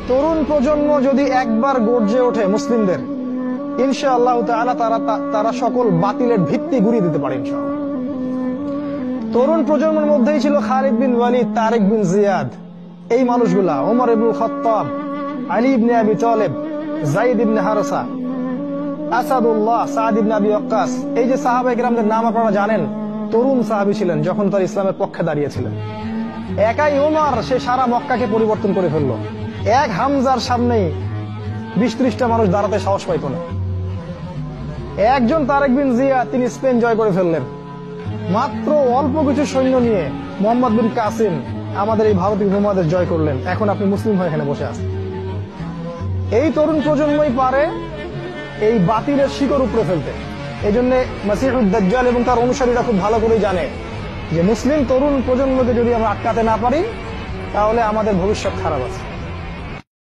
তরুণ প্রজন্ম যদি একবার গর্জে ওঠে মুসলিমদের, ইনশাআল্লাহ তাআলা তারা সকল বাতিলের ভিত্তি গুঁড়িয়ে দিতে পারে ইনশাআল্লাহ। তরুণ প্রজন্মের মধ্যেই ছিল খালিদ বিন ওয়ালিদ, তারেক বিন জিয়াদ, এই মানুষগুলা, ওমর ইবনুল খাত্তাব, আলী ইবনে আবি তালেব, যায়েদ ইবনে হারসা, আসাদুল্লাহ, সাদ ইবনে আবি ওয়াক্কাস। এই যে সাহাবায়ে কেরামদের নাম আপনারা জানেন, তরুণ সাহাবী ছিলেন যখন তারা ইসলামের পক্ষে দাঁড়িয়েছিলেন। একাই ওমর সে সারা মক্কাকে পরিবর্তন করে ফেললো। এক হামজার সামনেই 20-30টা মানুষ দাঁড়াতে সাহস পাইত না। একজন তারেক বিন জিয়াদ, তিনি স্পেন জয় করে ফেললেন মাত্র অল্প কিছু সৈন্য নিয়ে। মোহাম্মদ বিন কাসিম আমাদের এই ভারতীয় উপমহাদেশ জয় করলেন। এখন আপনি মুসলিম হয়ে এখানে বসে আছেন। এই তরুণ প্রজন্মই পারে এই বাতিলের শিকড় উপড়ে ফেলতে। এই জন্য মাসিহুদ দাজ্জাল এবং তার অনুসারীরা খুব ভালো করে জানে যে মুসলিম তরুণ প্রজন্মকে যদি আমরা আটকাতে না পারি, তাহলে আমাদের ভবিষ্যৎ খারাপ আছে।